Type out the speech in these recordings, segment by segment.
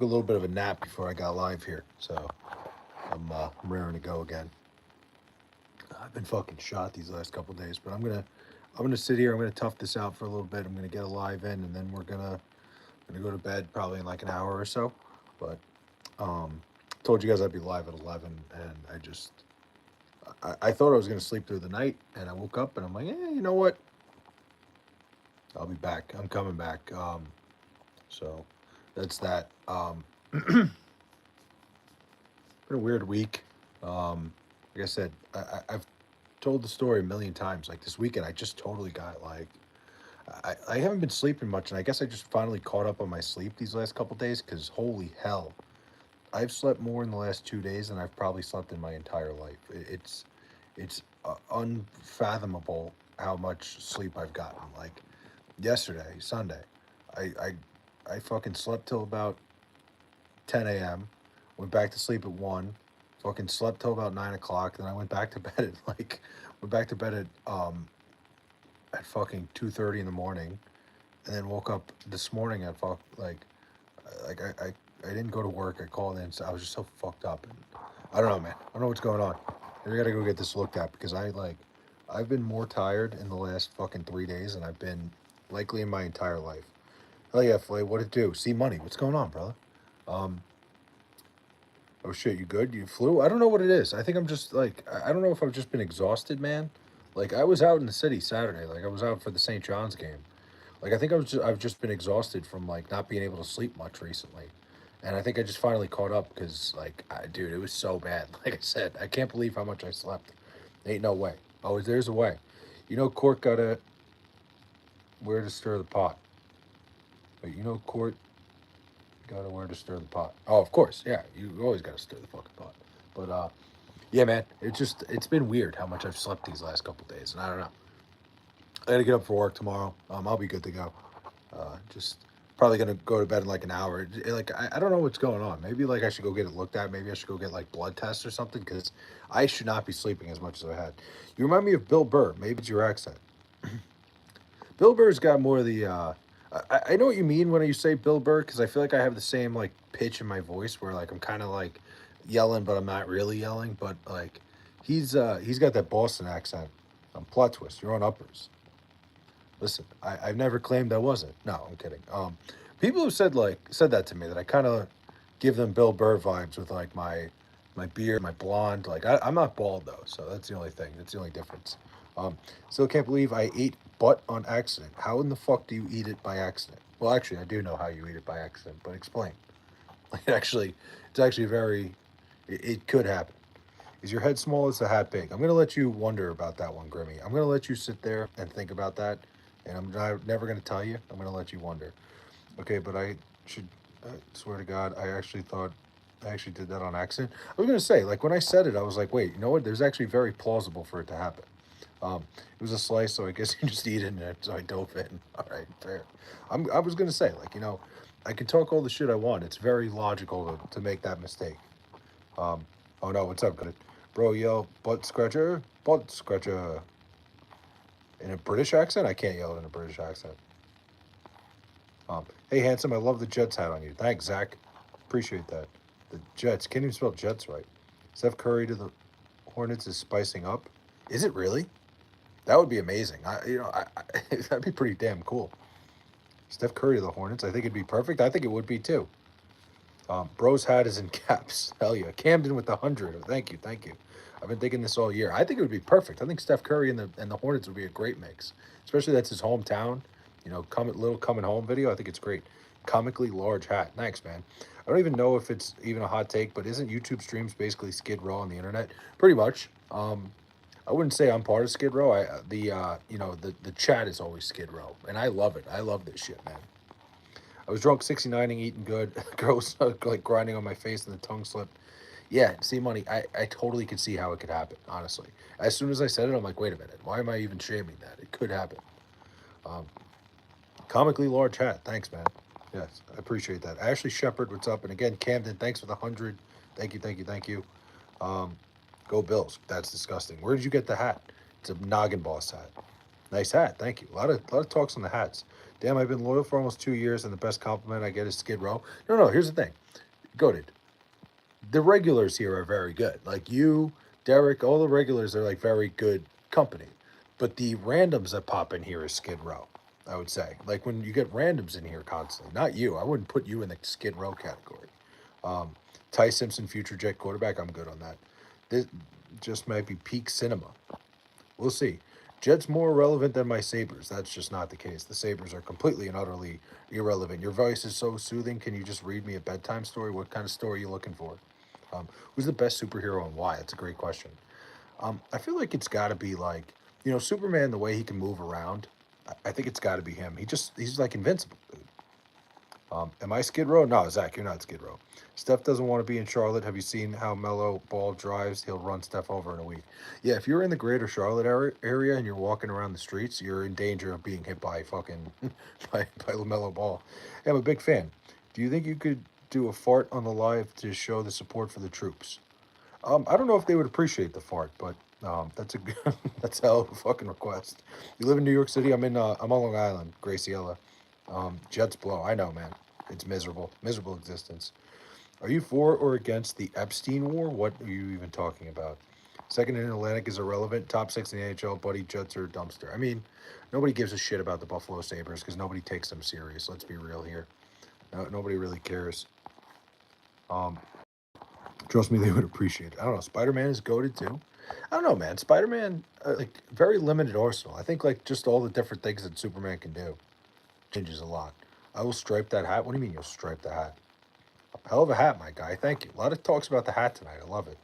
A little bit of a nap before I got live here, so I'm raring to go again. I've been fucking shot these last couple days, but I'm gonna sit here. I'm gonna tough this out for a little bit. I'm gonna get a live in, and then we're gonna go to bed probably in like an hour or so. But um, told you guys I'd be live at 11, and I thought I was gonna sleep through the night, and I woke up and I'm like, you know what? I'll be back. I'm coming back. So that's that. Been a weird week. Like I said, I've told the story a million times. Like this weekend, I just totally got like I haven't been sleeping much, and I guess I just finally caught up on my sleep these last couple days. Because holy hell, I've slept more in the last 2 days than I've probably slept in my entire life. It's unfathomable how much sleep I've gotten. Like yesterday, Sunday, I I I fucking slept till about 10 a.m. Went back to sleep at 1. Fucking slept till about 9 o'clock. Then I went back to bed at went back to bed at fucking 2:30 in the morning, and then woke up this morning at like I didn't go to work. I called in. So I was just so fucked up, and I don't know, man. I don't know what's going on. I gotta go get this looked at because I've been more tired in the last fucking 3 days than I've been likely in my entire life. Oh yeah, Flay, what it do? See money. What's going on, brother? Um, Oh shit, you good? You flew? I don't know what it is. I think I'm just like I don't know if I've just been exhausted, man. Like I was out in the city Saturday. Like I was out for the St. John's game. Like I think I've just been exhausted from like not being able to sleep much recently. And I think I just finally caught up because dude, it was so bad. Like I said, I can't believe how much I slept. Ain't no way. Oh, there's a way. You know, Court got to where to stir the pot. But you know, Court got to where to stir the pot. Oh, of course, yeah. You always got to stir the fucking pot. But yeah, man, it's been weird how much I've slept these last couple days, and I don't know. I got to get up for work tomorrow. I'll be good to go. Just probably gonna go to bed in like an hour. Like I don't know what's going on. Maybe like I should go get it looked at. Maybe I should go get like blood tests or something because I should not be sleeping as much as I had. You remind me of Bill Burr. Maybe it's your accent. Bill Burr's got more of the. I know what you mean when you say Bill Burr because I feel like I have the same like pitch in my voice where like I'm kind of like yelling, but I'm not really yelling. But like he's got that Boston accent. Plot twist. You're on uppers. Listen, I've never claimed I wasn't. No, I'm kidding. People have said that to me that I kind of give them Bill Burr vibes with like my beard, my blonde. Like I'm not bald though, so that's the only thing. That's the only difference. Um, Still can't believe I ate butt on accident. How in the fuck do you eat it by accident? Well, actually, I do know how you eat it by accident, but explain. Like it's actually very. It could happen. Is your head small? Is the hat big? I'm gonna let you wonder about that one, Grimmy. I'm gonna let you sit there and think about that, and never gonna tell you. I'm gonna let you wonder. Okay, but I should swear to God, I actually did that on accident. I was gonna say, like when I said it, I was like, wait, you know what? There's actually very plausible for it to happen. It was a slice, so I guess you just eat it, and so I dove in. All right, fair. I was gonna say, like I can talk all the shit I want. It's very logical to make that mistake. Um, oh no, what's up, good? Bro, yell butt scratcher. In a British accent? I can't yell it in a British accent. Hey, handsome, I love the Jets hat on you. Thanks, Zach. Appreciate that. The Jets. Can't even spell Jets right. Steph Curry to the Hornets is spicing up. Is it really? That would be amazing. That'd be pretty damn cool. Steph Curry to the Hornets. I think it'd be perfect. I think it would be too. Bro's hat is in caps. Hell yeah. Camden with the 100. Thank you. Thank you. I've been thinking this all year. I think it would be perfect. I think Steph Curry and the Hornets would be a great mix, especially that's his hometown. You know, little coming home video. I think it's great. Comically large hat. Thanks, man. I don't even know if it's even a hot take, but isn't YouTube streams basically Skid Row on the internet? Pretty much. I wouldn't say I'm part of Skid Row. The chat is always Skid Row, and I love it. I love this shit, man. I was drunk 69ing, eating good. Girl was like grinding on my face and the tongue slipped. Yeah, see, money. I totally could see how it could happen. Honestly, as soon as I said it, I'm like, wait a minute. Why am I even shaming that? It could happen. Um, Comically large hat. Thanks, man. Yes, I appreciate that. Ashley Shepard, what's up? And again, Camden, thanks for the 100. Thank you, thank you, thank you. Um, Go Bills. That's disgusting. Where did you get the hat? It's a Noggin Boss hat. Nice hat. Thank you. A lot of talks on the hats. Damn, I've been loyal for almost 2 years, and the best compliment I get is Skid Row. No, no, here's the thing. Goated. The regulars here are very good. Like you, Derek, all the regulars are like very good company. But the randoms that pop in here is Skid Row, I would say. Like when you get randoms in here constantly, not you. I wouldn't put you in the Skid Row category. Um, Ty Simpson, future Jet quarterback, I'm good on that. This just might be peak cinema. We'll see. Jets more relevant than my Sabres. That's just not the case. The Sabres are completely and utterly irrelevant. Your voice is so soothing. Can you just read me a bedtime story? What kind of story are you looking for? Who's the best superhero and why? That's a great question. I feel like it's got to be like, Superman, the way he can move around. I think it's got to be him. He's like invincible. Am I Skid Row? No, Zach, you're not Skid Row. Steph doesn't want to be in Charlotte. Have you seen how Mellow Ball drives? He'll run Steph over in a week. Yeah, if you're in the greater Charlotte area and you're walking around the streets, you're in danger of being hit by fucking by LaMelo Ball. Hey, I'm a big fan. Do you think you could do a fart on the live to show the support for the troops? I don't know if they would appreciate the fart, but that's a good, that's a hell of a fucking request. You live in New York City. I'm on Long Island, Graciela. Jets blow. I know, man. It's miserable, miserable existence. Are you for or against the Epstein War? What are you even talking about? Second in Atlantic is irrelevant. Top six in the NHL, buddy. Jets are a dumpster. I mean, nobody gives a shit about the Buffalo Sabres because nobody takes them serious. Let's be real here. No, nobody really cares. Um, Trust me, they would appreciate it. I don't know. Spider Man is goaded too. I don't know, man. Spider Man, like very limited arsenal. I think like just all the different things that Superman can do changes a lot. I will stripe that hat. What do you mean you'll stripe the hat? Hell of a hat, my guy. Thank you. A lot of talks about the hat tonight. I love it.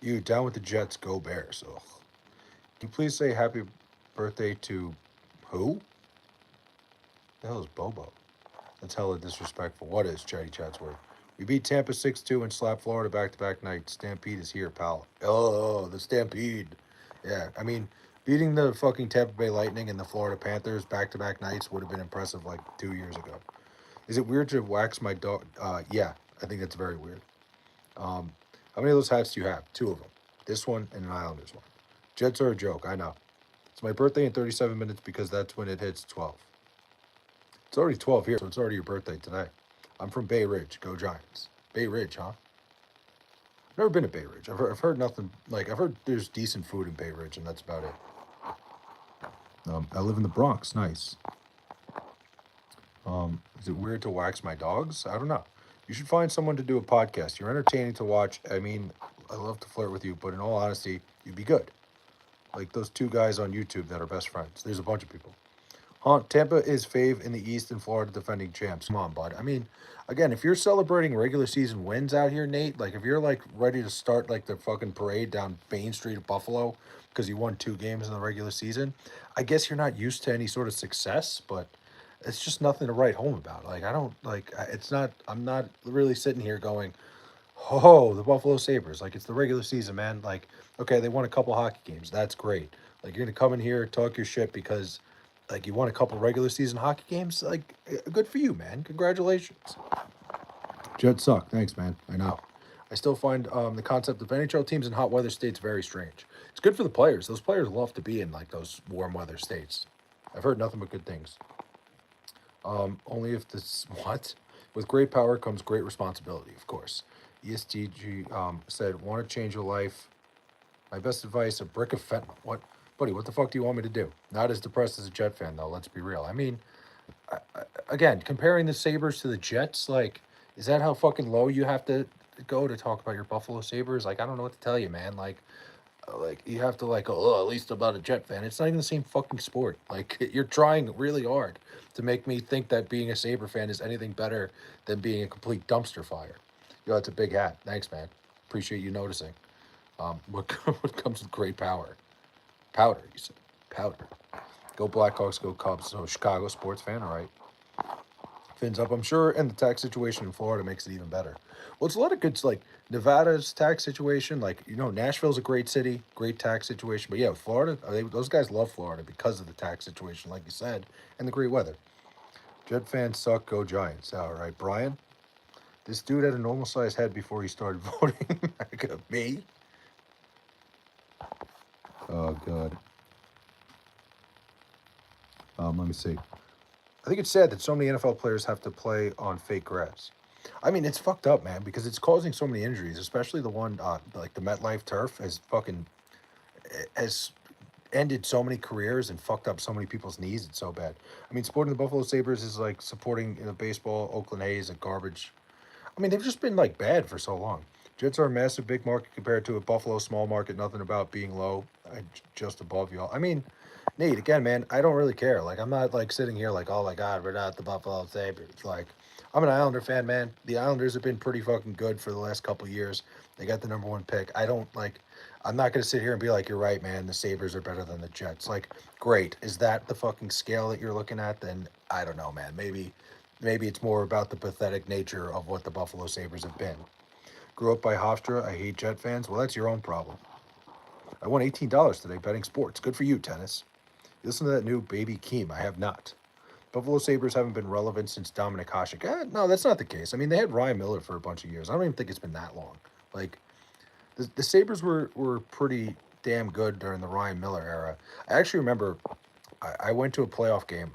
You down with the Jets? Go Bears. Ugh. Can you please say happy birthday to who? The hell is Bobo? That's hella disrespectful. What is Chatty Chatsworth? We beat Tampa 6-2 and slapped Florida back-to-back nights. Stampede is here, pal. Oh, the Stampede. Yeah, I mean, beating the fucking Tampa Bay Lightning and the Florida Panthers back-to-back nights would have been impressive like 2 years ago. Is it weird to wax my dog? Yeah, I think that's very weird. Um, how many of those hats do you have? Two of them. This one and an Islanders one. Jets are a joke, I know. It's my birthday in 37 minutes because that's when it hits 12. It's already 12 here, so it's already your birthday today. I'm from Bay Ridge. Go Giants. Bay Ridge, huh? Never been to Bay Ridge. I've heard nothing. Like, I've heard there's decent food in Bay Ridge, and that's about it. I live in the Bronx. Nice. Is it weird to wax my dogs? I don't know. You should find someone to do a podcast. You're entertaining to watch. I mean, I love to flirt with you, but in all honesty, you'd be good. Like those two guys on YouTube that are best friends. There's a bunch of people. Tampa is fave in the East and Florida defending champs. Come on, bud. I mean, again, if you're celebrating regular season wins out here, Nate, like if you're like ready to start like the fucking parade down Main Street of Buffalo because you won 2 games in the regular season, I guess you're not used to any sort of success, but it's just nothing to write home about. Like I don't like it's not. I'm not really sitting here going, "Oh, the Buffalo Sabres." Like it's the regular season, man. Like okay, they won a couple hockey games. That's great. Like you're gonna come in here talk your shit because like you won a couple regular season hockey games. Like good for you, man. Congratulations. Jets suck. Thanks, man. I know. I still find the concept of NHL teams in hot weather states very strange. It's good for the players. Those players love to be in like those warm weather states. I've heard nothing but good things. Only if this what? With great power comes great responsibility, of course. ESTG said, "Want to change your life? My best advice: a brick of fentanyl." What, buddy? What the fuck do you want me to do? Not as depressed as a Jet fan, though. Let's be real. I mean, again, comparing the Sabres to the Jets, like, is that how fucking low you have to go to talk about your Buffalo Sabres? Like, I don't know what to tell you, man. Like you have to like, oh, at least I'm not a Jet fan. It's not even the same fucking sport. Like you're trying really hard to make me think that being a Sabre fan is anything better than being a complete dumpster fire. Yo, that's a big hat. Thanks, man. Appreciate you noticing. What what comes with great power? Powder, you said. Powder. Go Blackhawks, go Cubs. So Chicago sports fan, all right. Fins up, I'm sure, and the tax situation in Florida makes it even better. Well, it's a lot of good, like Nevada's tax situation. Like Nashville's a great city, great tax situation. But yeah, Florida, those guys love Florida because of the tax situation, like you said, and the great weather. Jet fans suck. Go Giants. All right, Brian. This dude had a normal sized head before he started voting. Me? Oh god. Let me see. I think it's sad that so many NFL players have to play on fake grass. I mean, it's fucked up, man, because it's causing so many injuries, especially the one like the MetLife turf has ended so many careers and fucked up so many people's knees. It's so bad. I mean, supporting the Buffalo Sabres is like supporting baseball. Oakland A's and garbage. I mean, they've just been like bad for so long. Jets are a massive big market compared to a Buffalo small market. Nothing about being low, just above y'all. I mean, Nate, again, man, I don't really care. Like, I'm not like sitting here like, oh my God, we're not the Buffalo Sabres. Like, I'm an Islander fan, man. The Islanders have been pretty fucking good for the last couple years. They got the number one pick. I don't like, I'm not going to sit here and be like, you're right, man. The Sabres are better than the Jets. Like, great. Is that the fucking scale that you're looking at? Then I don't know, man. Maybe it's more about the pathetic nature of what the Buffalo Sabres have been. Grew up by Hofstra. I hate Jet fans. Well, that's your own problem. I won $18 today betting sports. Good for you, tennis. You listen to that new Baby Keem. I have not. Buffalo Sabres haven't been relevant since Dominic Hasek. No, that's not the case. I mean, they had Ryan Miller for a bunch of years. I don't even think it's been that long. Like, the Sabres were pretty damn good during the Ryan Miller era. I actually remember I went to a playoff game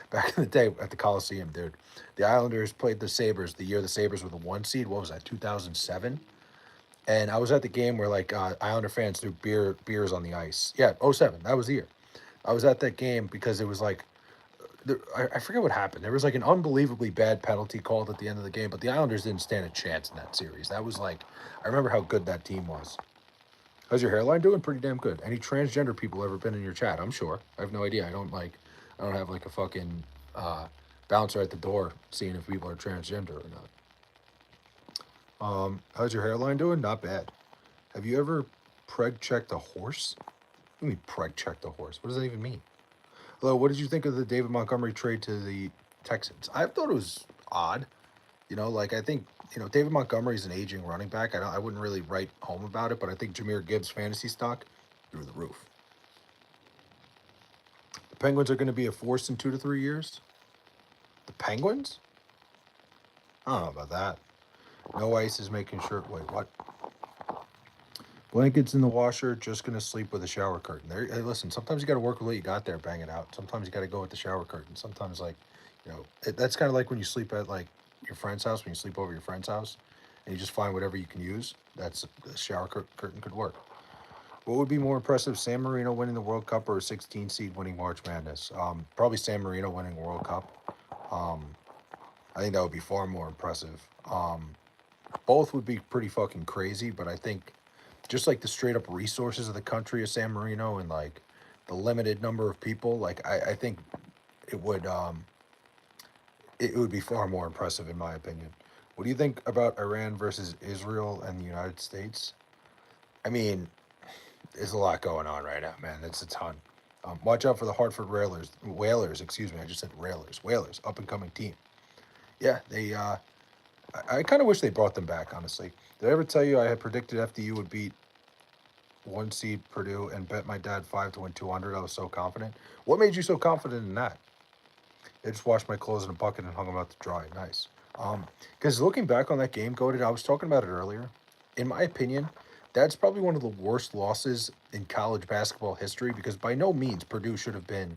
back in the day at the Coliseum, dude. The Islanders played the Sabres the year the Sabres were the one seed. What was that, 2007? And I was at the game where like Islander fans threw beers on the ice. Yeah, '07. That was the year. I was at that game because it was like I forget what happened. There was like an unbelievably bad penalty called at the end of the game, but the Islanders didn't stand a chance in that series. That was like I remember how good that team was. How's your hairline doing? Pretty damn good. Any transgender people ever been in your chat? I'm sure. I have no idea. I don't have like a fucking bouncer at the door seeing if people are transgender or not. How's your hairline doing? Not bad. Have you ever preg checked a horse? What do you mean preg checked a horse? What does that even mean? Hello, what did you think of the David Montgomery trade to the Texans? I thought it was odd. Like I think David Montgomery's an aging running back. I wouldn't really write home about it, but I think Jahmyr Gibbs' fantasy stock through the roof. The Penguins are going to be a force in 2 to 3 years. The Penguins? I don't know about that. No ice is making sure. Wait, what? Blankets in the washer. Just gonna sleep with a shower curtain. There. Hey, listen. Sometimes you got to work with what you got there. Bang it out. Sometimes you got to go with the shower curtain. Sometimes that's kind of like when you sleep at like your friend's house. When you sleep over your friend's house, and you just find whatever you can use. That's the shower curtain could work. What would be more impressive, San Marino winning the World Cup or a 16 seed winning March Madness? Probably San Marino winning the World Cup. Um, I think that would be far more impressive. Both would be pretty fucking crazy, but I think just like the straight up resources of the country of San Marino and like the limited number of people, like I think it would it would be far more impressive in my opinion. What do you think about Iran versus Israel and the United States? I mean, there's a lot going on right now, man. It's a ton. Watch out for the Hartford Whalers. Excuse me, I just said Railers. Whalers, up and coming team. Yeah, they. I kind of wish they brought them back. Honestly, did I ever tell you I had predicted FDU would beat one seed Purdue and bet my dad 5 to win 200? I was so confident. What made you so confident in that? I just washed my clothes in a bucket and hung them out to dry. Nice. Because looking back on that game, Goated, I was talking about it earlier. In my opinion, that's probably one of the worst losses in college basketball history because by no means Purdue should have been.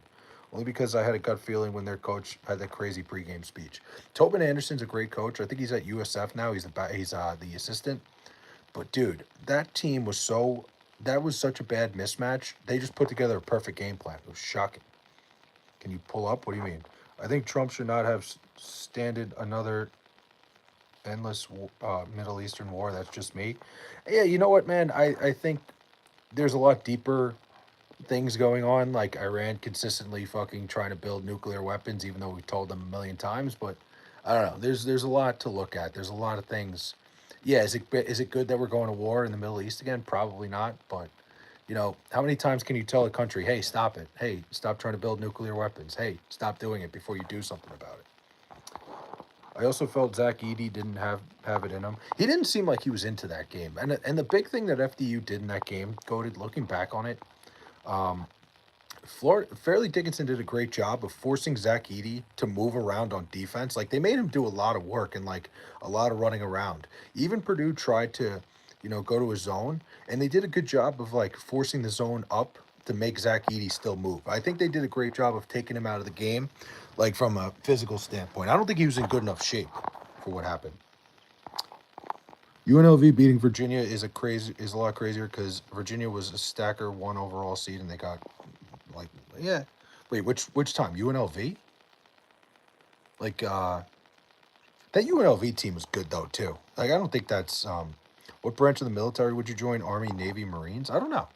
Only because I had a gut feeling when their coach had that crazy pregame speech. Tobin Anderson's a great coach. I think he's at USF now. He's the assistant. But dude, that was such a bad mismatch. They just put together a perfect game plan. It was shocking. Can you pull up? What do you mean? I think Trump should not have standed another endless Middle Eastern war. That's just me. Yeah, you know what, man? I think there's a lot deeper things going on, like Iran consistently fucking trying to build nuclear weapons, even though we've told them a million times. But I don't know. There's a lot to look at. There's a lot of things. Yeah, is it good that we're going to war in the Middle East again? Probably not. But how many times can you tell a country, hey, stop it. Hey, stop trying to build nuclear weapons. Hey, stop doing it before you do something about it. I also felt Zach Edey didn't have it in him. He didn't seem like he was into that game. And the big thing that FDU did in that game, Goated, looking back on it, Fairleigh Dickinson did a great job of forcing Zach Edey to move around on defense. Like they made him do a lot of work and like a lot of running around. Even Purdue tried to, go to a zone, and they did a good job of like forcing the zone up to make Zach Edey still move. I think they did a great job of taking him out of the game, like from a physical standpoint. I don't think he was in good enough shape for what happened. UNLV beating Virginia is a lot crazier because Virginia was a stacker 1 overall seed and they got like yeah. Wait, which time? UNLV? Like that UNLV team was good though too. Like I don't think that's what branch of the military would you join? Army, Navy, Marines? I don't know.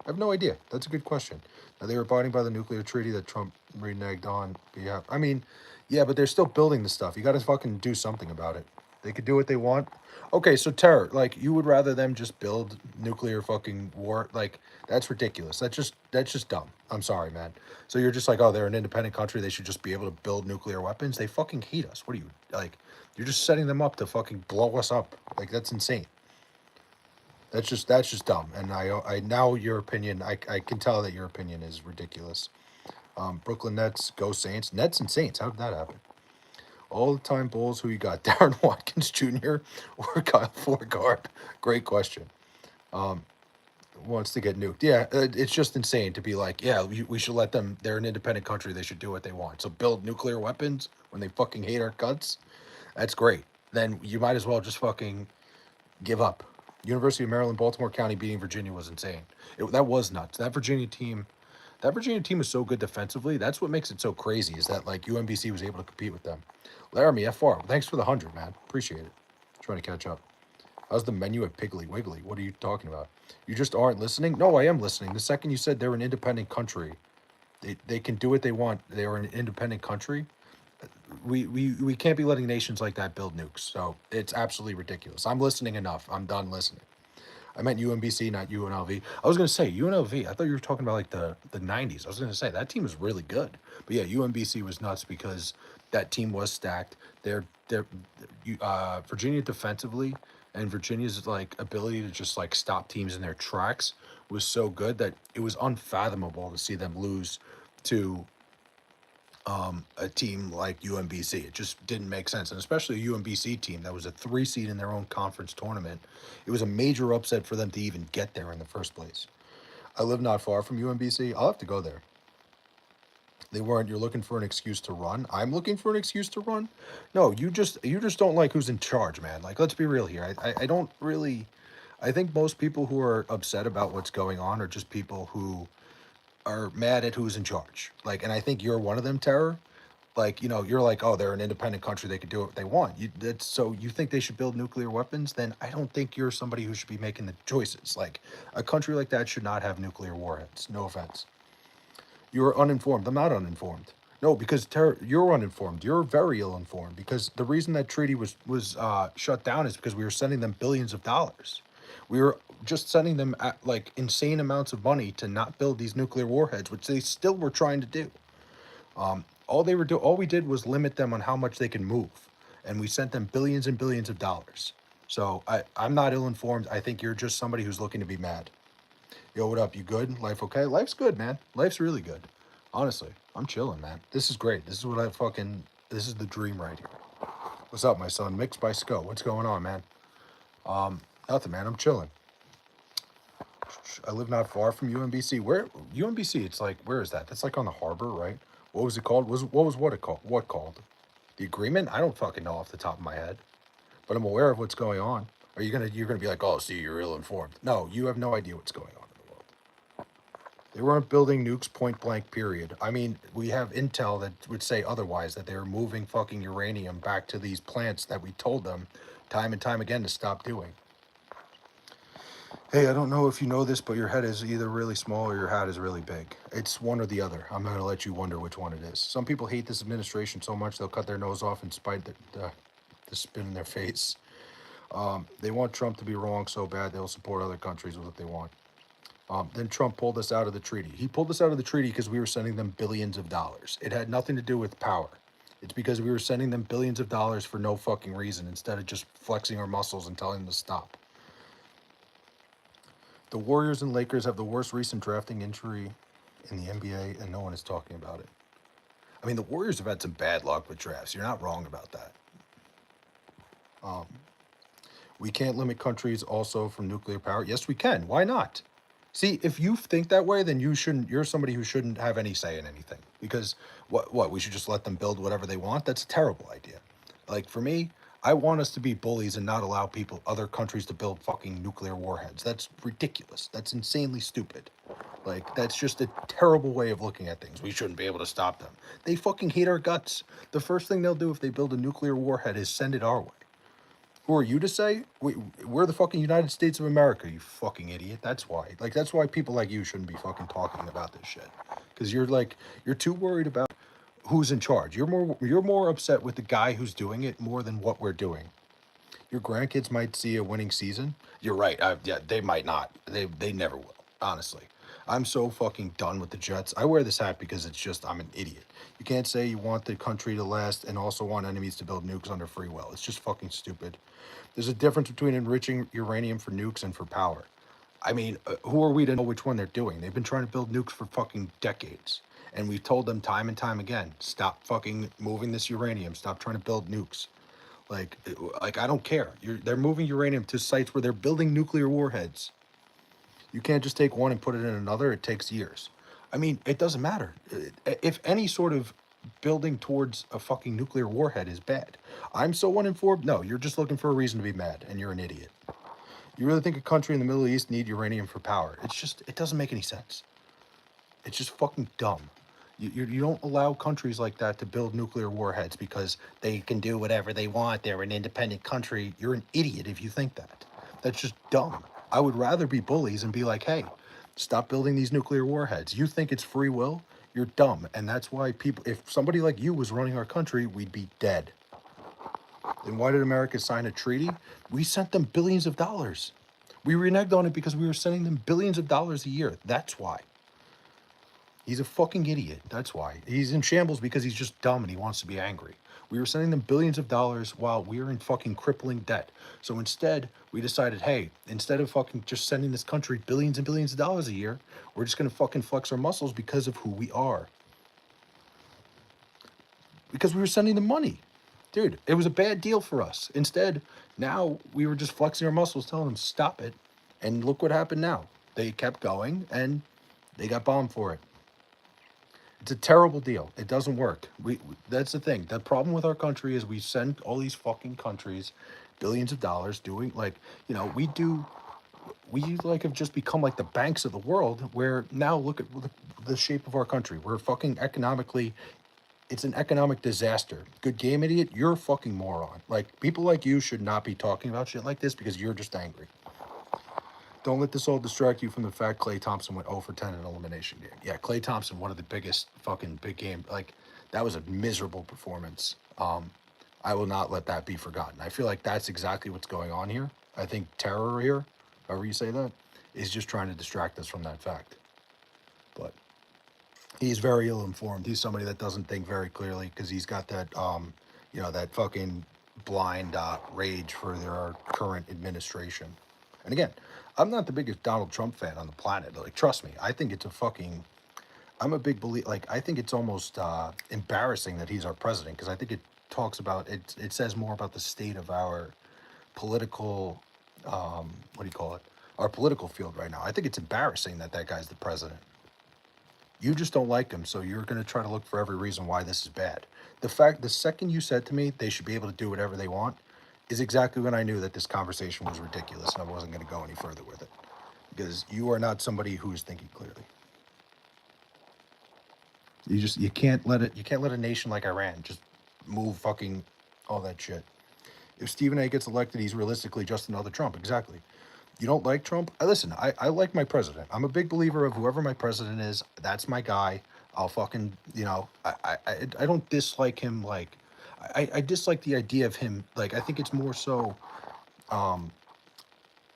I have no idea. That's a good question. Now, they were abiding by the nuclear treaty that Trump reneged on. Yeah, I mean, yeah, but they're still building the stuff. You got to fucking do something about it. They could do what they want. Okay, so terror, like you would rather them just build nuclear fucking war? Like that's ridiculous. That's just dumb. I'm sorry, man. So you're just like, oh, they're an independent country. They should just be able to build nuclear weapons. They fucking hate us. What are you like? You're just setting them up to fucking blow us up. Like that's insane. That's just dumb. And I now your opinion. I can tell that your opinion is ridiculous. Brooklyn Nets go Saints. Nets and Saints. How did that happen? All the time Bulls. Who you got? Darren Watkins Jr. or Kyle Forgard? Great question. Wants to get nuked. Yeah, it's just insane to be like, yeah, we should let them. They're an independent country. They should do what they want. So build nuclear weapons when they fucking hate our guts. That's great. Then you might as well just fucking give up. University of Maryland, Baltimore County beating Virginia was insane. That was nuts. That Virginia team is so good defensively. That's what makes it so crazy. Is that like UMBC was able to compete with them? Laramie FR, thanks for the 100, man. Appreciate it. Trying to catch up. How's the menu at Piggly Wiggly? What are you talking about? You just aren't listening? No, I am listening. The second you said they're an independent country, they can do what they want. They are an independent country. We can't be letting nations like that build nukes. So it's absolutely ridiculous. I'm listening enough. I'm done listening. I meant UMBC, not UNLV. I was gonna say UNLV. I thought you were talking about like the '90s. I was gonna say that team was really good, but yeah, UMBC was nuts because that team was stacked. Virginia defensively and Virginia's like ability to just like stop teams in their tracks was so good that it was unfathomable to see them lose to a team like UMBC. It just didn't make sense. And especially a UMBC team that was a 3 seed in their own conference tournament. It was a major upset for them to even get there in the first place. I live not far from UMBC. I'll have to go there. They weren't. You're looking for an excuse to run. I'm looking for an excuse to run. No, you just don't like who's in charge, man. Like, let's be real here. I don't really. I think most people who are upset about what's going on are just people who are mad at who's in charge. Like, and I think you're one of them, Terror. Like, you're like, oh, they're an independent country. They can do what they want. So you think they should build nuclear weapons? Then I don't think you're somebody who should be making the choices. Like, a country like that should not have nuclear warheads. No offense. You're uninformed. I'm not uninformed. No, because you're uninformed. You're very ill-informed because the reason that treaty was shut down is because we were sending them billions of dollars. We were just sending them like insane amounts of money to not build these nuclear warheads, which they still were trying to do. All we did was limit them on how much they can move, and we sent them billions and billions of dollars. So I'm not ill-informed. I think you're just somebody who's looking to be mad. Yo, what up? You good? Life okay? Life's good, man. Life's really good. Honestly, I'm chilling, man. This is great. This is the dream right here. What's up, my son? Mixed by Sco. What's going on, man? Nothing, man. I'm chilling. I live not far from UMBC. Where UMBC? It's like, where is that? That's like on the harbor, right? What was it called? What it called? What called? The agreement? I don't fucking know off the top of my head, but I'm aware of what's going on. Are you're gonna be like, oh, see, you're ill informed? No, you have no idea what's going on in the world. They weren't building nukes point blank. Period. I mean, we have intel that would say otherwise. That they were moving fucking uranium back to these plants that we told them time and time again to stop doing. Hey, I don't know if you know this, but your head is either really small or your hat is really big. It's one or the other. I'm going to let you wonder which one it is. Some people hate this administration so much they'll cut their nose off in spite the spit in their face. They want Trump to be wrong so bad they'll support other countries with what they want. Then Trump pulled us out of the treaty. He pulled us out of the treaty because we were sending them billions of dollars. It had nothing to do with power. It's because we were sending them billions of dollars for no fucking reason instead of just flexing our muscles and telling them to stop. The Warriors and Lakers have the worst recent drafting injury in the NBA, and no one is talking about it. I mean, the Warriors have had some bad luck with drafts. You're not wrong about that. We can't limit countries also from nuclear power. Yes, we can. Why not? See, if you think that way, then you shouldn't. You're somebody who shouldn't have any say in anything. Because what we should just let them build whatever they want. That's a terrible idea. Like for me, I want us to be bullies and not allow other countries to build fucking nuclear warheads. That's ridiculous. That's insanely stupid. Like that's just a terrible way of looking at things. We shouldn't be able to stop them. They fucking hate our guts. The first thing they'll do if they build a nuclear warhead is send it our way. Who are you to say? We're the fucking United States of America, you fucking idiot. That's why. Like, that's why people like you shouldn't be fucking talking about this shit. Because you're too worried about who's in charge. You're more upset with the guy who's doing it more than what we're doing. Your grandkids might see a winning season. You're right. Yeah, they might not. They never will. Honestly, I'm so fucking done with the Jets. I wear this hat because it's just I'm an idiot. You can't say you want the country to last and also want enemies to build nukes under free will. It's just fucking stupid. There's a difference between enriching uranium for nukes and for power. I mean, who are we to know which one they're doing? They've been trying to build nukes for fucking decades. And we've told them time and time again, stop fucking moving this uranium. Stop trying to build nukes. Like, I don't care. They're moving uranium to sites where they're building nuclear warheads. You can't just take one and put it in another. It takes years. I mean, it doesn't matter. If any sort of building towards a fucking nuclear warhead is bad, I'm so uninformed. No, you're just looking for a reason to be mad, and you're an idiot. You really think a country in the Middle East need uranium for power? It doesn't make any sense. It's just fucking dumb. You don't allow countries like that to build nuclear warheads because they can do whatever they want. They're an independent country. You're an idiot if you think that. That's just dumb. I would rather be bullies and be like, hey, stop building these nuclear warheads. You think it's free will? You're dumb. And that's why if somebody like you was running our country, we'd be dead. Then why did America sign a treaty? We sent them billions of dollars. We reneged on it because we were sending them billions of dollars a year. That's why. He's a fucking idiot. That's why. He's in shambles because he's just dumb and he wants to be angry. We were sending them billions of dollars while we were in fucking crippling debt. So instead, we decided, hey, instead of fucking just sending this country billions and billions of dollars a year, we're just going to fucking flex our muscles because of who we are. Because we were sending them money. Dude, it was a bad deal for us. Instead, now we were just flexing our muscles, telling them, stop it. And look what happened now. They kept going and they got bombed for it. It's a terrible deal. It doesn't work. That's the thing. The problem with our country is we send all these fucking countries billions of dollars doing we like have just become like the banks of the world where now look at the shape of our country. We're fucking economically it's an economic disaster. Good game idiot, you're a fucking moron. Like people like you should not be talking about shit like this because you're just angry. Don't let this all distract you from the fact Klay Thompson went 0 for 10 in an elimination game. Yeah, Klay Thompson, one of the biggest fucking big game. Like, that was a miserable performance. I will not let that be forgotten. I feel like that's exactly what's going on here. I think terror here, however you say that, is just trying to distract us from that fact. But he's very ill-informed. He's somebody that doesn't think very clearly because he's got that, that fucking blind rage for their current administration. And again, I'm not the biggest Donald Trump fan on the planet. Like, trust me, I think it's I'm a big believer. Like, I think it's almost embarrassing that he's our president because I think it talks about it. It says more about the state of our political, what do you call it? Our political field right now. I think it's embarrassing that guy's the president. You just don't like him, so you're going to try to look for every reason why this is bad. The second you said to me they should be able to do whatever they want, is exactly when I knew that this conversation was ridiculous and I wasn't going to go any further with it. Because you are not somebody who is thinking clearly. You can't let a nation like Iran just move fucking all that shit. If Stephen A gets elected, he's realistically just another Trump. Exactly. You don't like Trump? Listen, I like my president. I'm a big believer of whoever my president is. That's my guy. I'll fucking, I don't dislike him like I dislike the idea of him. Like, I think it's more so an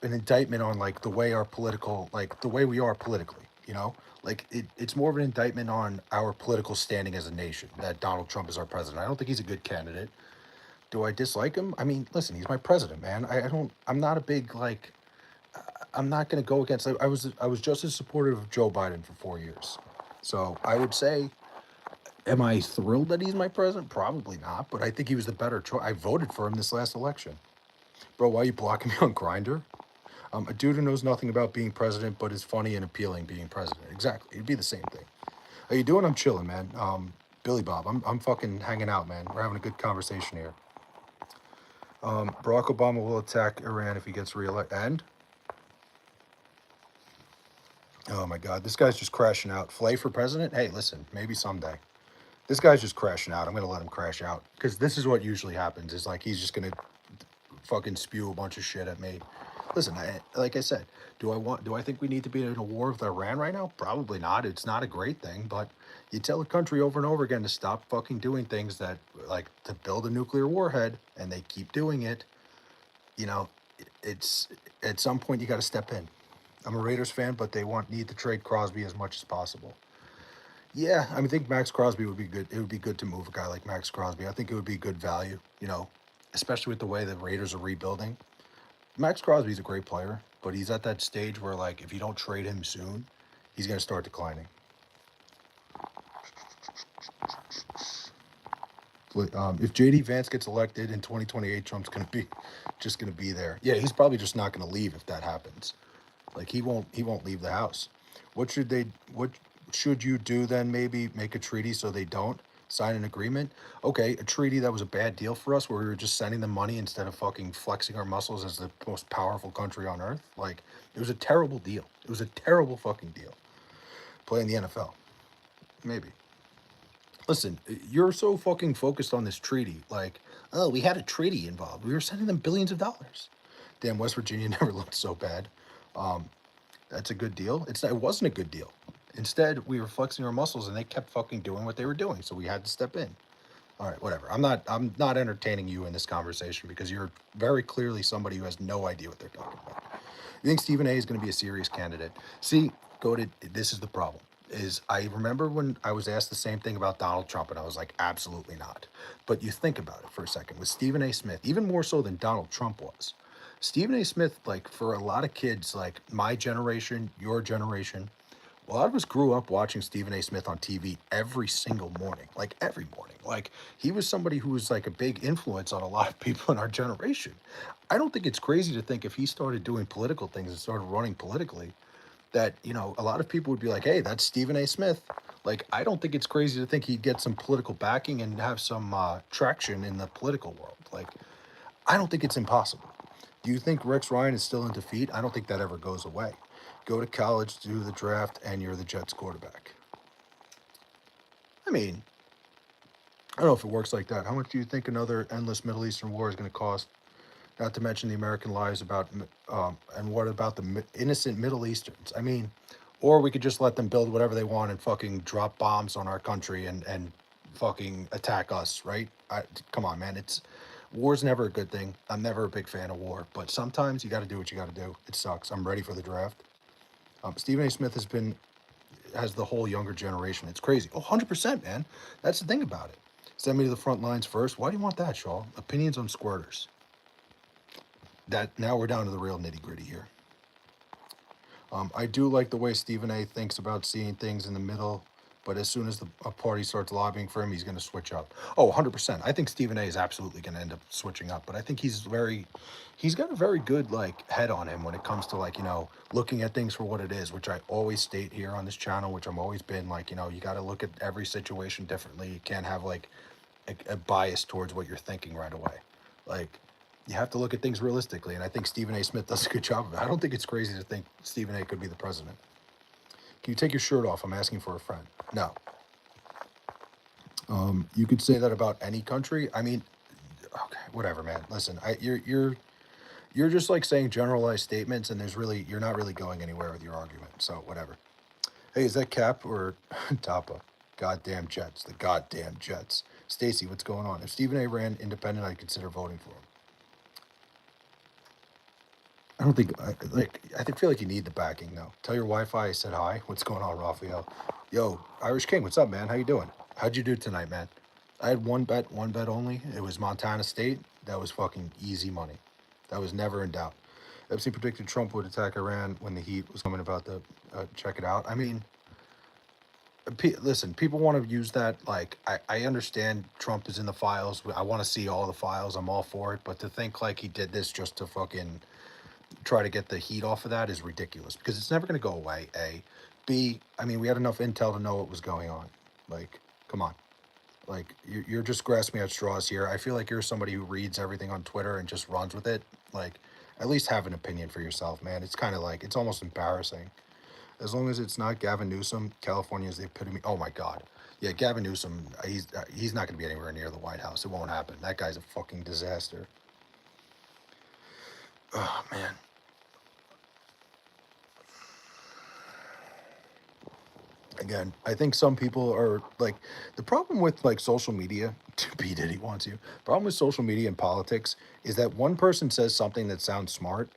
indictment on like the way the way we are politically, like it's more of an indictment on our political standing as a nation that Donald Trump is our president. I don't think he's a good candidate. Do I dislike him? I mean, listen, he's my president, man. I'm not a big, like, I'm not going to go against, I was just as supportive of Joe Biden for 4 years. So I would say, am I thrilled that he's my president? Probably not, but I think he was the better choice. I voted for him this last election. Bro, why are you blocking me on Grindr? A dude who knows nothing about being president but is funny and appealing being president. Exactly. It'd be the same thing. How you doing? I'm chilling, man. Billy Bob, I'm fucking hanging out, man. We're having a good conversation here. Barack Obama will attack Iran if he gets reelected. And oh my God, this guy's just crashing out. Flay for president? Hey, listen, maybe someday. This guy's just crashing out. I'm gonna let him crash out because this is what usually happens. Is like he's just gonna fucking spew a bunch of shit at me. Listen, like I said, do I think we need to be in a war with Iran right now? Probably not. It's not a great thing, but you tell a country over and over again to stop fucking doing things that like to build a nuclear warhead, and they keep doing it. You know, it's at some point you got to step in. I'm a Raiders fan, but they need to trade Crosby as much as possible. Yeah, I think Max Crosby would be good. It would be good to move a guy like Max Crosby. I think it would be good value, especially with the way the Raiders are rebuilding. Max Crosby's a great player, but he's at that stage where, like, if you don't trade him soon, he's going to start declining. If JD Vance gets elected in 2028, Trump's going to be there. Yeah, he's probably just not going to leave if that happens. Like he won't leave the house. What should you do then? Maybe make a treaty so they don't sign an agreement. Okay, a treaty that was a bad deal for us where we were just sending them money instead of fucking flexing our muscles as the most powerful country on earth. Like it was a terrible deal. It was a terrible fucking deal. Playing the NFL. Maybe. Listen, you're so fucking focused on this treaty. Like, oh, we had a treaty involved. We were sending them billions of dollars. Damn, West Virginia never looked so bad. That's a good deal. It wasn't a good deal. Instead, we were flexing our muscles, and they kept fucking doing what they were doing. So we had to step in. All right, whatever. I'm not entertaining you in this conversation because you're very clearly somebody who has no idea what they're talking about. You think Stephen A is going to be a serious candidate? See, this is the problem. Is I remember when I was asked the same thing about Donald Trump, and I was like, absolutely not. But you think about it for a second with Stephen A. Smith, even more so than Donald Trump was. Stephen A. Smith, like for a lot of kids, like my generation, your generation, a lot of us grew up watching Stephen A. Smith on TV every single morning, like every morning. Like he was somebody who was like a big influence on a lot of people in our generation. I don't think it's crazy to think if he started doing political things and started running politically, that a lot of people would be like, hey, that's Stephen A. Smith. Like I don't think it's crazy to think he'd get some political backing and have some traction in the political world. Like I don't think it's impossible. Do you think Rex Ryan is still in defeat? I don't think that ever goes away. Go to college, do the draft, and you're the Jets quarterback. I mean, I don't know if it works like that. How much do you think another endless Middle Eastern war is going to cost? Not to mention the American lives and what about the innocent Middle Easterns? I mean, or we could just let them build whatever they want and fucking drop bombs on our country and fucking attack us, right? Come on, man. War's never a good thing. I'm never a big fan of war, but sometimes you got to do what you got to do. It sucks. I'm ready for the draft. Stephen A. Smith has the whole younger generation. It's crazy. Oh, 100%, man. That's the thing about it. Send me to the front lines first. Why do you want that, Shaw? Opinions on squirters. Now we're down to the real nitty gritty here. I do like the way Stephen A. thinks about seeing things in the middle, but as soon as a party starts lobbying for him, he's going to switch up. Oh, 100%. I think Stephen A. is absolutely going to end up switching up, but I think he's got a very good head on him when it comes to looking at things for what it is, which I always state here on this channel, which I'm always been you got to look at every situation differently. You can't have a bias towards what you're thinking right away. You have to look at things realistically, and I think Stephen A. Smith does a good job of it. I don't think it's crazy to think Stephen A. could be the president. Can you take your shirt off? I'm asking for a friend. No. You could say that about any country. I mean, okay, whatever, man. Listen, you're just saying generalized statements, and you're not really going anywhere with your argument. So whatever. Hey, is that Cap or Tapa? Goddamn Jets. The goddamn Jets. Stacy, what's going on? If Stephen A. ran independent, I'd consider voting for him. I don't think feel like you need the backing though. Tell your Wi-Fi I said hi. What's going on, Raphael? Yo, Irish King, what's up, man? How you doing? How'd you do tonight, man? I had one bet only. It was Montana State. That was fucking easy money. That was never in doubt. Epstein predicted Trump would attack Iran when the heat was coming about to check it out. I mean, listen, people want to use that. I understand Trump is in the files. I want to see all the files. I'm all for it. But to think he did this just to fucking try to get the heat off of that is ridiculous because it's never going to go away. A, B. I mean, we had enough intel to know what was going on. Like, come on. Like you're just grasping at straws here. I feel like you're somebody who reads everything on Twitter and just runs with it. Like, at least have an opinion for yourself, man. It's kind of like it's almost embarrassing. As long as it's not Gavin Newsom, California is the epitome. Oh my God, yeah, Gavin Newsom. He's not going to be anywhere near the White House. It won't happen. That guy's a fucking disaster. Oh man. Again, I think some people are like the problem with like social media. To P Diddy wants you. Problem with social media and politics is that one person says something that sounds smart,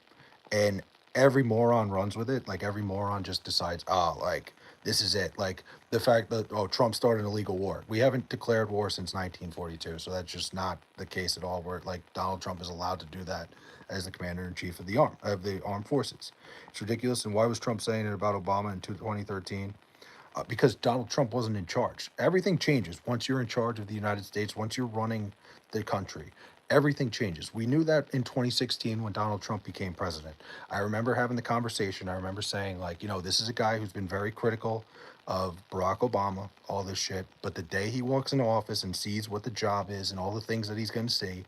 and every moron runs with it. Like every moron just decides, oh, like this is it. Like the fact that Trump started an illegal war. We haven't declared war since 1942, so that's just not the case at all. Where like Donald Trump is allowed to do that as the commander in chief of the armed forces. It's ridiculous. And why was Trump saying it about Obama in 2013? Because Donald Trump wasn't in charge. Everything changes once you're in charge of the United States, once you're running the country. Everything changes. We knew that in 2016 when Donald Trump became president. I remember having the conversation. I remember saying, like, this is a guy who's been very critical of Barack Obama, all this shit. But the day he walks into office and sees what the job is and all the things that he's going to see,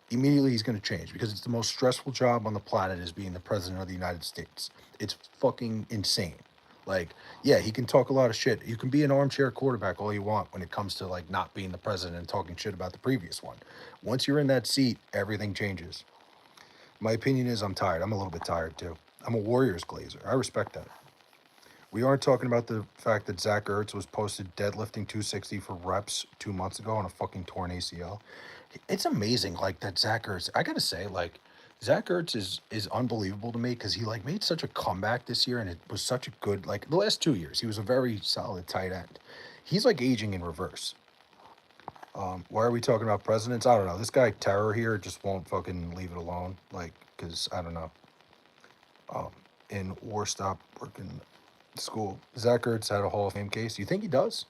immediately he's going to change because it's the most stressful job on the planet is being the president of the United States. It's fucking insane. Like, yeah, he can talk a lot of shit. You can be an armchair quarterback all you want when it comes to like not being the president and talking shit about the previous one. Once you're in that seat, everything changes. My opinion is I'm tired. I'm a little bit tired too. I'm a Warriors glazer. I respect that. We aren't talking about the fact that Zach Ertz was posted deadlifting 260 for reps 2 months ago on a fucking torn ACL. It's amazing, like that Zach Ertz. I gotta say, like Zach Ertz is unbelievable to me because he like made such a comeback this year, and it was such a good like the last 2 years. He was a very solid tight end. He's like aging in reverse. Why are we talking about presidents? I don't know. This guy Terror here just won't fucking leave it alone. Like, cause I don't know. Um, in War Stop working school, Zach Ertz had a Hall of Fame case. You think he does?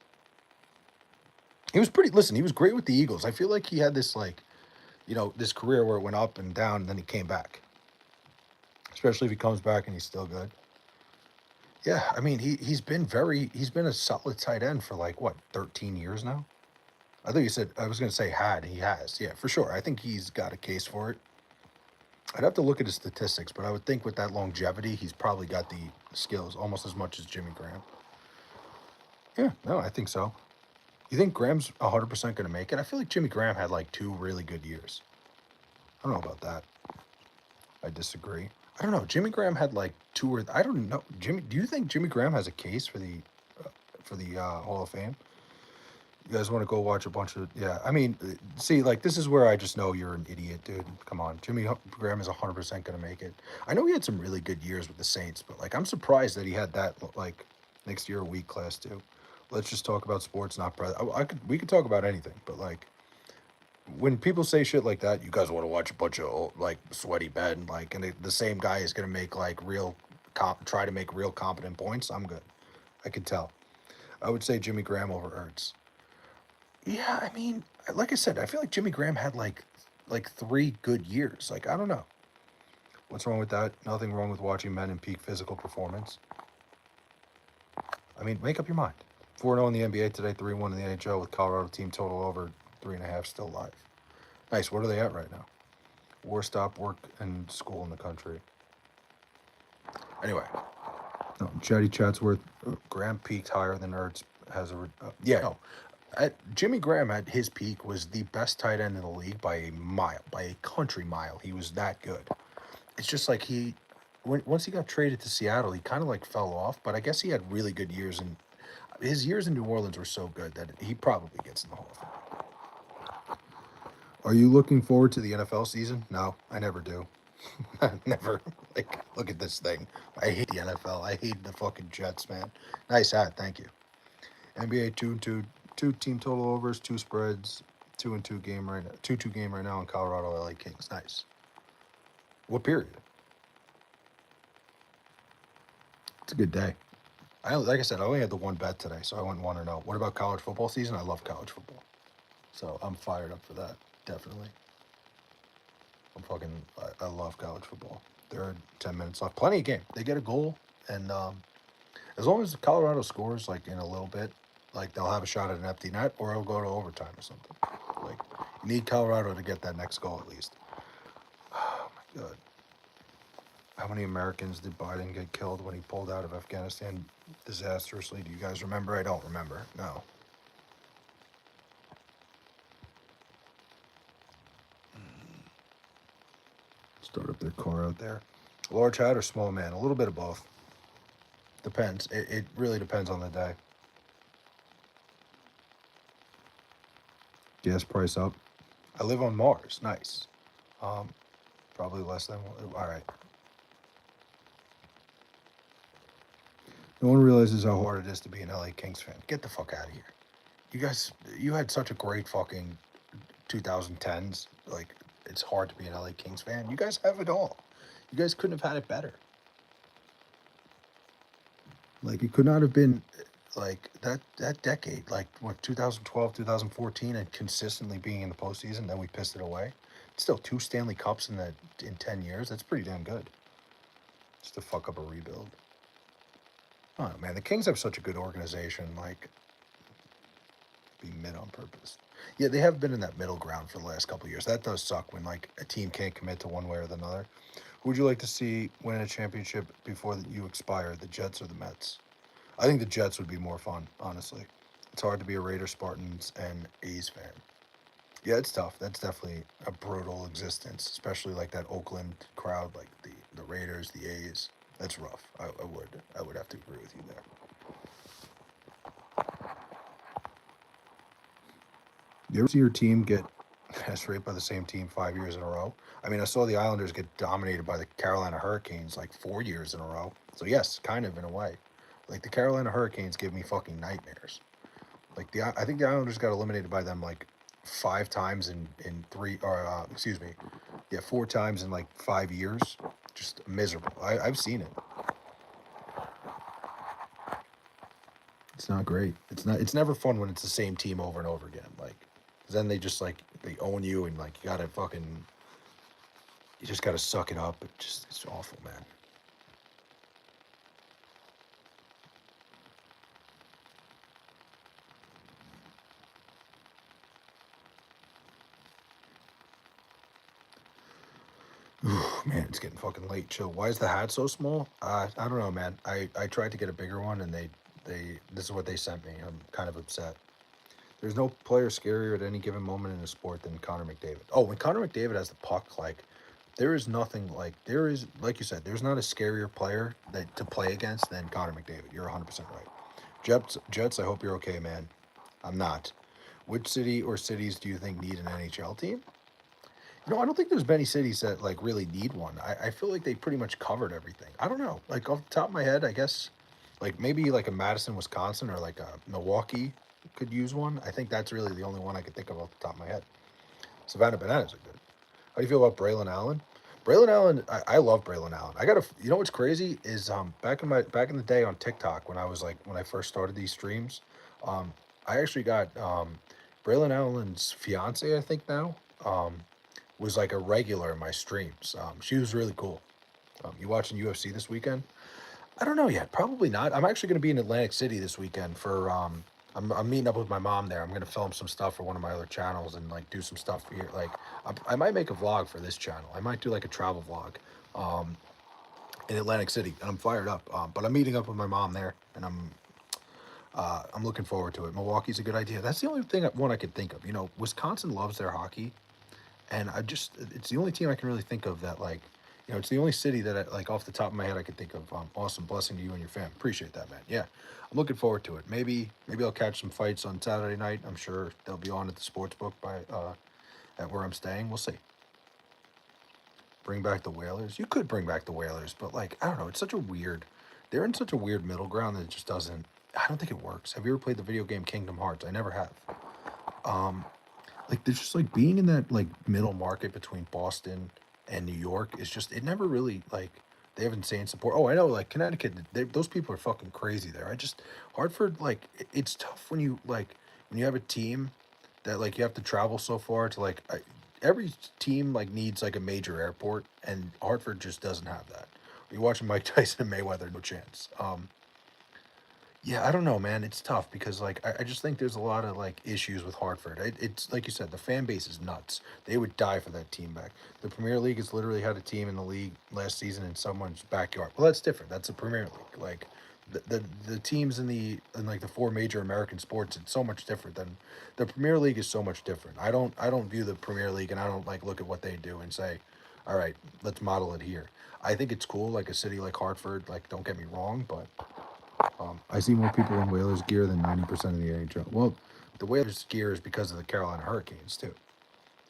He was pretty. Listen, he was great with the Eagles. I feel like he had this like, this career where it went up and down, and then he came back. Especially if he comes back and he's still good. Yeah, I mean he's been a solid tight end for like what 13 years now. I thought you said I was gonna say had he has, yeah, for sure. I think he's got a case for it. I'd have to look at his statistics, but I would think with that longevity, he's probably got the skills almost as much as Jimmy Graham. Yeah, no, I think so. You think Graham's 100% going to make it? I feel like Jimmy Graham had like 2 really good years. I don't know about that. I disagree. I don't know. Jimmy Graham had like two or I don't know. Jimmy, do you think Jimmy Graham has a case for the Hall of Fame? You guys want to go watch a bunch of yeah? I mean, see, like this is where I just know you're an idiot, dude. Come on, Graham is 100% going to make it. I know he had some really good years with the Saints, but like I'm surprised that he had that like next year a week class too. Let's just talk about sports, not we could talk about anything, but like when people say shit like that, you guys want to watch a bunch of like sweaty Ben, like, and the same guy is gonna make like try to make real competent points. I'm good. I could tell. I would say Jimmy Graham over Ertz. Yeah, I mean, like I said, I feel like Jimmy Graham had like 3 good years. Like I don't know what's wrong with that. Nothing wrong with watching men in peak physical performance. I mean, make up your mind. 4-0 in the NBA today, 3-1 in the NHL with Colorado team total over 3.5 still live. Nice. What are they at right now? War stop, work, and school in the country. Anyway, no, Chatty Chatsworth, Graham peaked higher than Ertz has a. Yeah, no. Jimmy Graham at his peak was the best tight end in the league by a mile, by a country mile. He was that good. It's just like once he got traded to Seattle, he kind of like fell off. But I guess he had really good years, and his years in New Orleans were so good that he probably gets in the Hall of Fame. Are you looking forward to the NFL season? No, I never do. Never. Like, look at this thing. I hate the NFL. I hate the fucking Jets, man. Nice hat, thank you. NBA 2-2, 2 team total overs, 2 spreads, 2-2 game right now. 2-2 game right now in Colorado LA Kings. Nice. What period? It's a good day. Like I said, I only had the one bet today, so I went 1-0. What about college football season? I love college football, so I'm fired up for that. Definitely. I love college football. third, 10 minutes left. Plenty of game. They get a goal, and as long as Colorado scores like in a little bit, like they'll have a shot at an empty net, or it'll go to overtime or something. Like you need Colorado to get that next goal at least. Oh my god. How many Americans did Biden get killed when he pulled out of Afghanistan disastrously? Do you guys remember? I don't remember. No. Start up their car out there. Large hat or small man? A little bit of both. Depends. It really depends on the day. Gas price up. I live on Mars. Nice. Probably less than. All right. No one realizes how hard it is to be an LA Kings fan. Get the fuck out of here. You guys, you had such a great fucking 2010s. Like, it's hard to be an LA Kings fan. You guys have it all. You guys couldn't have had it better. Like, it could not have been like that decade, like what 2012, 2014, and consistently being in the postseason. Then we pissed it away. Still 2 Stanley Cups in 10 years. That's pretty damn good. Just to fuck up a rebuild. Oh man, the Kings have such a good organization. Like, be mid on purpose. Yeah, they have been in that middle ground for the last couple of years. That does suck when like a team can't commit to one way or the other. Who would you like to see win a championship before you expire, the Jets or the Mets? I think the Jets would be more fun, honestly. It's hard to be a Raiders, Spartans, and A's fan. Yeah, it's tough. That's definitely a brutal existence, especially like that Oakland crowd, like the Raiders, the A's. That's rough. I would have to agree with you there. You ever see your team get raped by the same team 5 years in a row? I mean, I saw the Islanders get dominated by the Carolina Hurricanes like 4 years in a row. So yes, kind of in a way. Like the Carolina Hurricanes give me fucking nightmares. Like I think the Islanders got eliminated by them like 5 times in three, or excuse me, yeah, 4 times in like 5 years. Just miserable. I've seen it. It's not great. It's not. It's never fun when it's the same team over and over again. Like, 'cause then they just like they own you, and like you gotta fucking, you just gotta suck it up. It's awful, man. Man, it's getting fucking late. Chill. Why is the hat so small? I don't know, man. I tried to get a bigger one, and they this is what they sent me. I'm kind of upset. There's no player scarier at any given moment in the sport than Connor McDavid. Oh, when Connor McDavid has the puck, like there is nothing like there is like you said, there's not a scarier player that to play against than Connor McDavid. You're 100% right. Jets, I hope you're okay, man. I'm not. Which city or cities do you think need an NHL team? I don't think there's many cities that like really need one. I feel like they pretty much covered everything. I don't know. Like off the top of my head, I guess like maybe like a Madison, Wisconsin, or like a Milwaukee could use one. I think that's really the only one I could think of off the top of my head. Savannah Bananas are good. How do you feel about Braylon Allen? Braylon Allen, I love Braylon Allen. I gotta, you know what's crazy is back in the day on TikTok when I was like when I first started these streams, um, I actually got Braylon Allen's fiance, I think now, was like a regular in my streams. She was really cool. You watching UFC this weekend? I don't know yet. Probably not. I'm actually going to be in Atlantic City this weekend for. I'm meeting up with my mom there. I'm going to film some stuff for one of my other channels and like do some stuff here. Like I might make a vlog for this channel. I might do like a travel vlog in Atlantic City, and I'm fired up. But I'm meeting up with my mom there, and I'm looking forward to it. Milwaukee's a good idea. That's the only one I could think of. Wisconsin loves their hockey, and it's the only team I can really think of that like, it's the only city that like off the top of my head I could think of. Awesome blessing to you and your fam. Appreciate that, man. Yeah, I'm looking forward to it. Maybe I'll catch some fights on Saturday night. I'm sure they'll be on at the sports book at where I'm staying. We'll see. Bring back the Whalers. You could bring back the Whalers, but like I don't know. They're in such a weird middle ground that it just doesn't. I don't think it works. Have you ever played the video game Kingdom Hearts? I never have. Um, like there's just like being in that like middle market between Boston and New York is just it never really like they have insane support. Oh, I know, like Connecticut, those people are fucking crazy there. Hartford, like it's tough when you have a team that like you have to travel so far to like every team like needs like a major airport, and Hartford just doesn't have that. You're watching Mike Tyson and Mayweather, no chance. Yeah, I don't know, man. It's tough because like I just think there's a lot of like issues with Hartford. It's like you said, the fan base is nuts. They would die for that team back. The Premier League has literally had a team in the league last season in someone's backyard. Well, that's different. That's the Premier League. Like the teams in like the four major American sports, it's so much different than the Premier League is so much different. I don't view the Premier League and I don't like look at what they do and say, all right, let's model it here. I think it's cool, like a city like Hartford. Like, don't get me wrong, but I see more people in Whalers gear than 90% of the NHL. Well, the Whalers gear is because of the Carolina Hurricanes, too.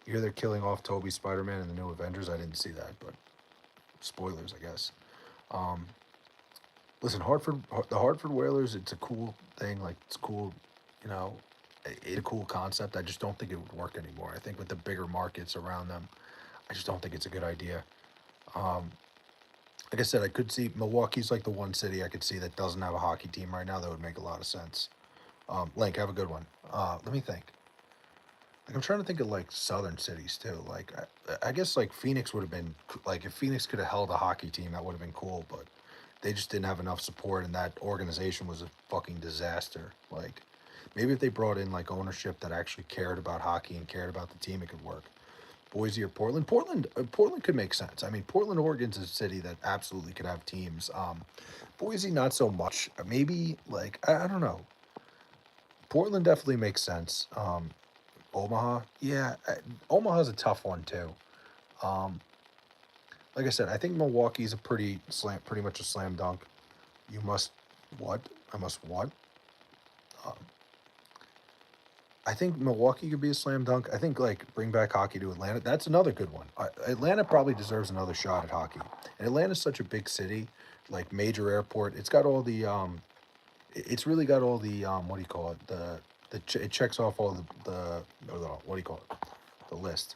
You hear they're killing off Toby Spider Man in the new Avengers? I didn't see that, but spoilers, I guess. Um, Listen, the Hartford Whalers, it's a cool thing. Like, it's cool, you know, it's a cool concept. I just don't think it would work anymore. I think with the bigger markets around them, I just don't think it's a good idea. Um, like I said, I could see Milwaukee's like the one city I could see that doesn't have a hockey team right now. That would make a lot of sense. Link, have a good one. Let me think. Like I'm trying to think of like southern cities too. Like I guess like Phoenix would have been like if Phoenix could have held a hockey team, that would have been cool. But they just didn't have enough support, and that organization was a fucking disaster. Like maybe if they brought in like ownership that actually cared about hockey and cared about the team, it could work. Boise or Portland. Portland could make sense. I mean, Portland, Oregon's a city that absolutely could have teams. Boise, not so much. Maybe like I don't know. Portland definitely makes sense. Omaha, yeah, Omaha's a tough one too. Um, like I said, I think Milwaukee's a pretty much a slam dunk. You must what? I must what? Um, I think Milwaukee could be a slam dunk. I think like bring back hockey to Atlanta. That's another good one. Atlanta probably deserves another shot at hockey. And Atlanta's such a big city, like major airport. It's got all the it's really got all the what do you call it? It checks off all the what do you call it? The list.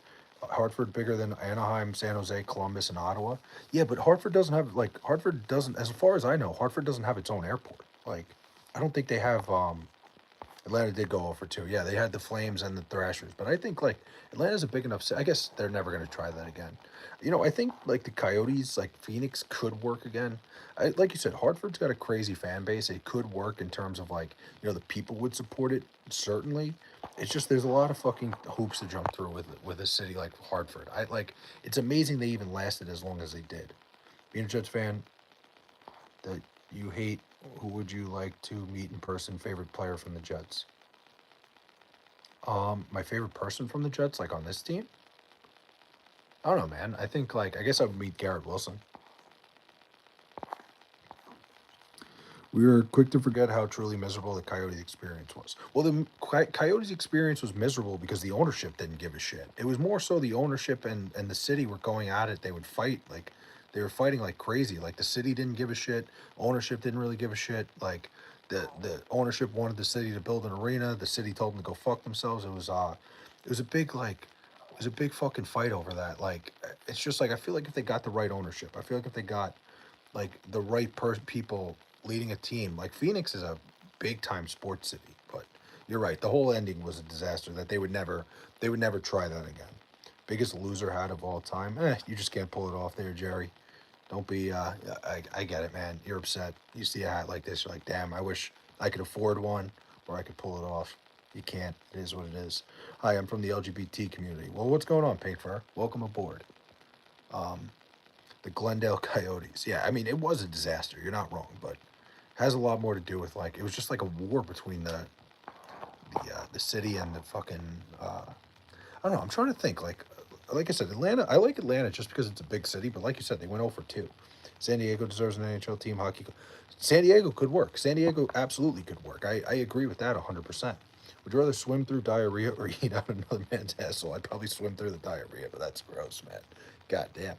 Hartford bigger than Anaheim, San Jose, Columbus, and Ottawa. Yeah, but Hartford doesn't, as far as I know, Hartford doesn't have its own airport. Like, I don't think they have. Atlanta did go over two. Yeah, they had the Flames and the Thrashers, but I think like Atlanta's a big enough. I guess they're never going to try that again. I think like the Coyotes, like Phoenix, could work again. Like you said, Hartford's got a crazy fan base. It could work in terms of like the people would support it certainly. It's just there's a lot of fucking hoops to jump through with a city like Hartford. I like it's amazing they even lasted as long as they did. Being a Jets fan that you hate, who would you like to meet in person? Favorite player from the Jets? My favorite person from the Jets, like on this team? I don't know, man. I think like I guess I would meet Garrett Wilson. We were quick to forget how truly miserable the Coyotes experience was. Well, the Coyotes experience was miserable because the ownership didn't give a shit. It was more so the ownership and the city were going at it. They would fight like they were fighting like crazy. Like the city didn't give a shit. Ownership didn't really give a shit. Like the ownership wanted the city to build an arena. The city told them to go fuck themselves. It was a big like it was a big fucking fight over that. Like it's just like I feel like if they got the right ownership, I feel like if they got like the right people leading a team. Like Phoenix is a big time sports city, but you're right. The whole ending was a disaster that they would never try that again. Biggest loser hat of all time. You just can't pull it off there, Jerry. Don't be. I get it, man. You're upset. You see a hat like this, you're like, damn. I wish I could afford one, or I could pull it off. You can't. It is what it is. Hi, I'm from the LGBT community. Well, what's going on, Pink Fur? Welcome aboard. Um, the Glendale Coyotes. Yeah, I mean, it was a disaster. You're not wrong, but has a lot more to do with like it was just like a war between the city and the fucking I don't know. I'm trying to think like I said, Atlanta. I like Atlanta just because it's a big city, but like you said, they went over 2. San Diego deserves an NHL team. Hockey. San Diego could work. San Diego absolutely could work. I agree with that 100%. Would you rather swim through diarrhea or eat out another man's asshole? I'd probably swim through the diarrhea, but that's gross, man. God damn.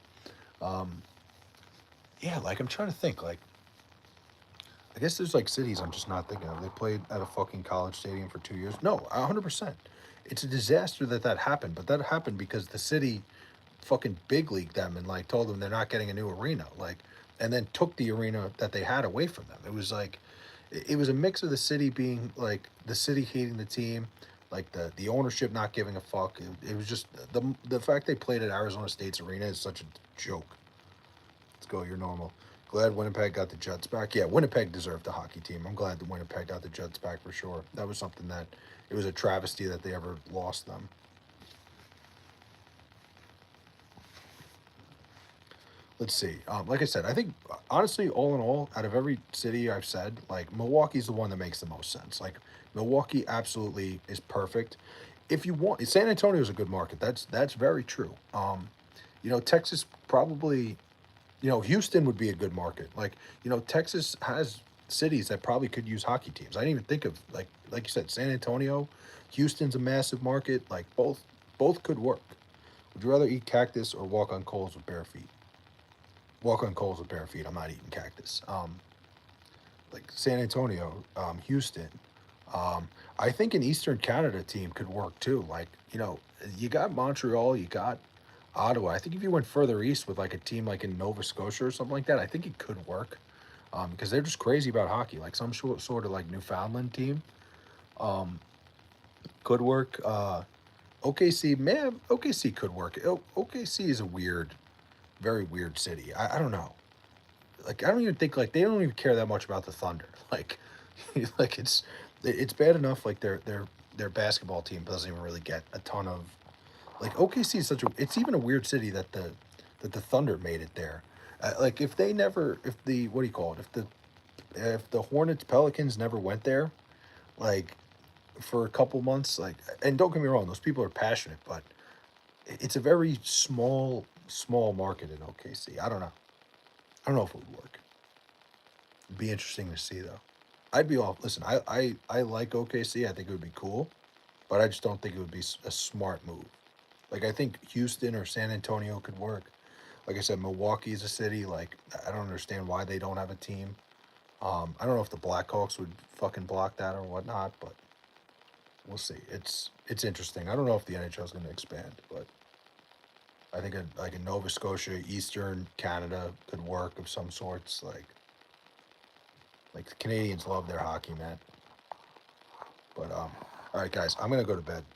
Um, yeah, like I'm trying to think. Like I guess there's like cities I'm just not thinking of. They played at a fucking college stadium for 2 years. No, 100%. It's a disaster that that happened, but that happened because the city fucking big leagued them and like told them they're not getting a new arena, like, and then took the arena that they had away from them. It was like, it was a mix of the city being like the city hating the team, like the ownership not giving a fuck. It was just the fact they played at Arizona State's arena is such a joke. Let's go. You're normal. Glad Winnipeg got the Jets back. Yeah, Winnipeg deserved the hockey team. I'm glad that Winnipeg got the Jets back for sure. That was something that it was a travesty that they ever lost them. Let's see. Like I said, I think honestly, all in all, out of every city I've said, like Milwaukee's the one that makes the most sense. Like Milwaukee absolutely is perfect. If you want, San Antonio is a good market. That's very true. Texas probably, Houston would be a good market. Like, Texas has cities that probably could use hockey teams. I didn't even think of like you said, San Antonio, Houston's a massive market. Like both could work. Would you rather eat cactus or walk on coals with bare feet? Walk on coals with bare feet. I'm not eating cactus. Like San Antonio, Houston. Um, I think an Eastern Canada team could work too. Like, you got Montreal, you got Ottawa. I think if you went further east with like a team like in Nova Scotia or something like that, I think it could work. Because they're just crazy about hockey. Like some sort of like Newfoundland team um, could work. OKC, man, OKC could work. OKC is a very weird city. I don't know. Like I don't even think like they don't even care that much about the Thunder. Like, like it's bad enough. Like their basketball team doesn't even really get a ton of like OKC is such a. It's even a weird city that the Thunder made it there. Like if they never, if the what do you call it? If the Hornets Pelicans never went there, like for a couple months, like and don't get me wrong, those people are passionate, but it's a very small market in OKC. I don't know. I don't know if it would work. It'd be interesting to see though. I'd be all listen. I like OKC. I think it would be cool, but I just don't think it would be a smart move. Like I think Houston or San Antonio could work. Like I said, Milwaukee is a city. Like I don't understand why they don't have a team. I don't know if the Blackhawks would fucking block that or whatnot, but we'll see. It's interesting. I don't know if the NHL is going to expand, but I think like in Nova Scotia, Eastern Canada could work of some sorts. Like the Canadians love their hockey, man. But all right, guys, I'm gonna go to bed.